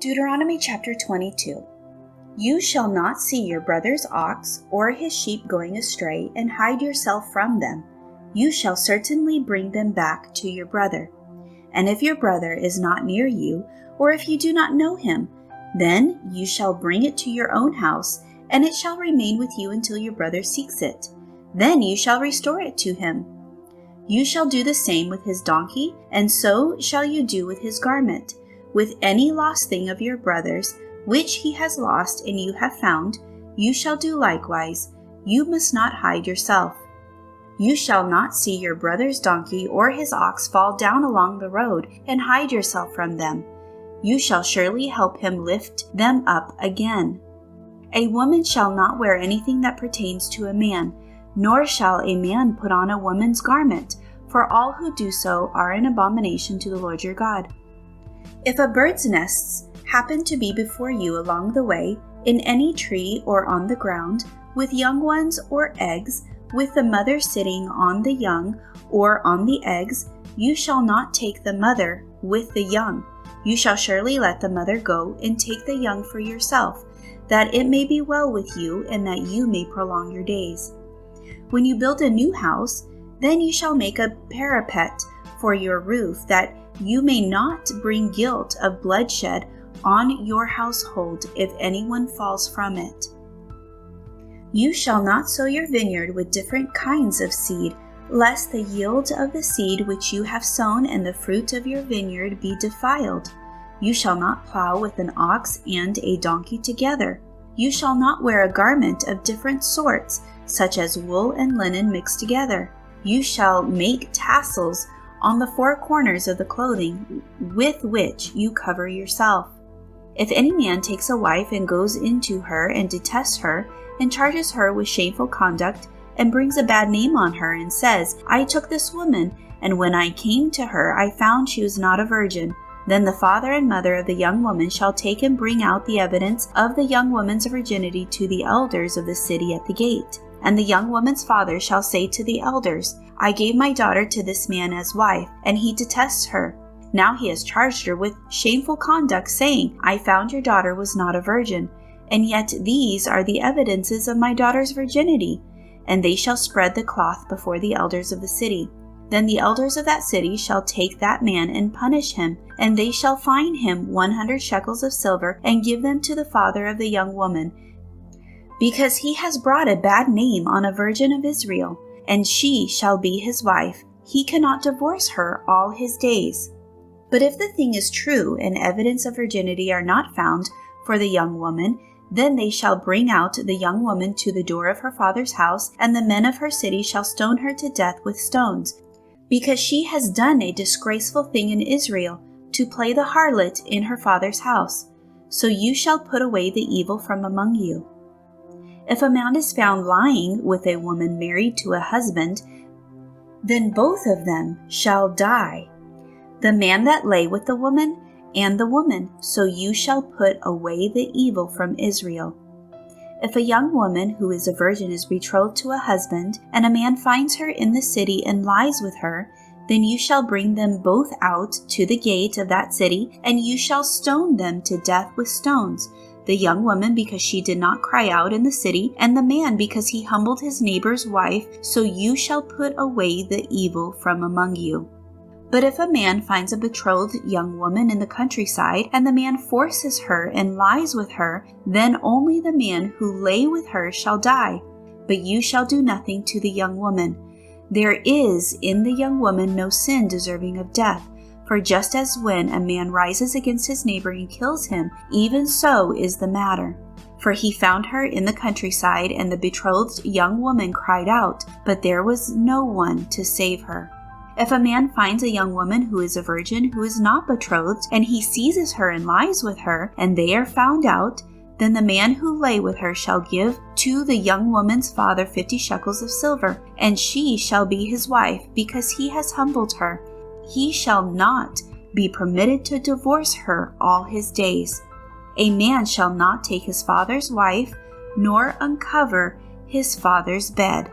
Deuteronomy chapter 22. You shall not see your brother's ox or his sheep going astray and hide yourself from them. You shall certainly bring them back to your brother. And if your brother is not near you, or if you do not know him, then you shall bring it to your own house, and it shall remain with you until your brother seeks it. Then you shall restore it to him. You shall do the same with his donkey, and so shall you do with his garment. With any lost thing of your brother's, which he has lost and you have found, you shall do likewise. You must not hide yourself. You shall not see your brother's donkey or his ox fall down along the road and hide yourself from them. You shall surely help him lift them up again. A woman shall not wear anything that pertains to a man, nor shall a man put on a woman's garment, for all who do so are an abomination to the Lord your God. If a bird's nests happen to be before you along the way, in any tree or on the ground, with young ones or eggs, with the mother sitting on the young or on the eggs, you shall not take the mother with the young. You shall surely let the mother go and take the young for yourself, that it may be well with you and that you may prolong your days. When you build a new house, then you shall make a parapet for your roof, that you may not bring guilt of bloodshed on your household if anyone falls from it. You shall not sow your vineyard with different kinds of seed, lest the yield of the seed which you have sown and the fruit of your vineyard be defiled. You shall not plow with an ox and a donkey together. You shall not wear a garment of different sorts, such as wool and linen mixed together. You shall make tassels on the four corners of the clothing with which you cover yourself. If any man takes a wife and goes into her and detests her, and charges her with shameful conduct, and brings a bad name on her, and says, I took this woman, and when I came to her I found she was not a virgin, then the father and mother of the young woman shall take and bring out the evidence of the young woman's virginity to the elders of the city at the gate. And the young woman's father shall say to the elders, I gave my daughter to this man as wife, and he detests her. Now he has charged her with shameful conduct, saying, I found your daughter was not a virgin, and yet these are the evidences of my daughter's virginity. And they shall spread the cloth before the elders of the city. Then the elders of that city shall take that man and punish him, and they shall fine him 100 shekels of silver, and give them to the father of the young woman, because he has brought a bad name on a virgin of Israel, and she shall be his wife. He cannot divorce her all his days. But if the thing is true, and evidence of virginity are not found for the young woman, then they shall bring out the young woman to the door of her father's house, and the men of her city shall stone her to death with stones, because she has done a disgraceful thing in Israel, to play the harlot in her father's house. So you shall put away the evil from among you. If a man is found lying with a woman married to a husband, then both of them shall die, the man that lay with the woman and the woman, so you shall put away the evil from Israel. If a young woman who is a virgin is betrothed to a husband, and a man finds her in the city and lies with her, then you shall bring them both out to the gate of that city, and you shall stone them to death with stones, the young woman because she did not cry out in the city, and the man because he humbled his neighbor's wife, so you shall put away the evil from among you. But if a man finds a betrothed young woman in the countryside, and the man forces her and lies with her, then only the man who lay with her shall die, but you shall do nothing to the young woman. There is in the young woman no sin deserving of death, for just as when a man rises against his neighbor and kills him, even so is the matter. For he found her in the countryside, and the betrothed young woman cried out, but there was no one to save her. If a man finds a young woman who is a virgin who is not betrothed, and he seizes her and lies with her, and they are found out, then the man who lay with her shall give to the young woman's father 50 shekels of silver, and she shall be his wife, because he has humbled her. He shall not be permitted to divorce her all his days. A man shall not take his father's wife, nor uncover his father's bed.